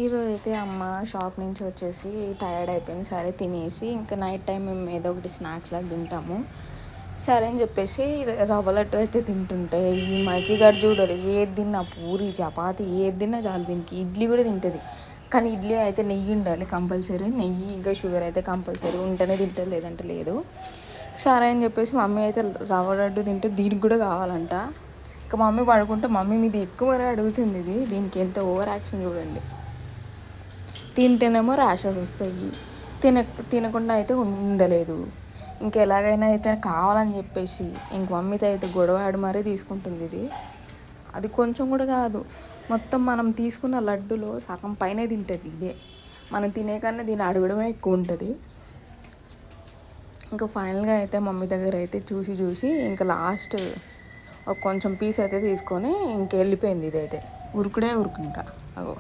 ఈరోజు అయితే అమ్మ షాప్ నుంచి వచ్చేసి టయర్డ్ అయిపోయింది, సరే తినేసి ఇంకా నైట్ టైం మేము ఏదో ఒకటి స్నాక్స్ లాగా తింటాము సరే అని చెప్పేసి రవ్వ లడ్డు అయితే తింటుంటే ఈ మైకి గారు చూడాలి, ఏది తిన్నా పూరి చపాతి ఏది తిన్నా చాలు, దీనికి ఇడ్లీ కూడా తింటుంది. కానీ ఇడ్లీ అయితే నెయ్యి ఉండాలి కంపల్సరీ, నెయ్యి ఇంకా షుగర్ అయితే కంపల్సరీ ఉంటేనే తింటుంది, లేదంటే లేదు. సరే అని చెప్పేసి మమ్మీ అయితే రవ్వ లడ్డు తింటే దీనికి కూడా కావాలంట. ఇంకా మమ్మీ పడుకుంటే మమ్మీ మీది ఎక్కువనే అడుగుతుంది, దీనికి ఎంత ఓవర్ యాక్షన్ చూడండి. తింటేనేమో ర్యాషెస్ వస్తాయి, తినకుండా అయితే ఉండలేదు. ఇంక ఎలాగైనా అయితే కావాలని చెప్పేసి ఇంక మమ్మీతో అయితే గొడవ ఆడి మరీ తీసుకుంటుంది ఇది. అది కొంచెం కూడా కాదు, మొత్తం మనం తీసుకున్న లడ్డులో సగం పైనే తింటుంది ఇదే. మనం తినే కన్నా దీన్ని అడగడమే ఎక్కువ ఉంటుంది. ఇంకా ఫైనల్గా అయితే మమ్మీ దగ్గర అయితే చూసి ఇంకా లాస్ట్ ఒక కొంచెం పీస్ అయితే తీసుకొని ఇంక వెళ్ళిపోయింది. ఇదైతే ఉరుకుడే ఉరుకు ఇంకా అగో.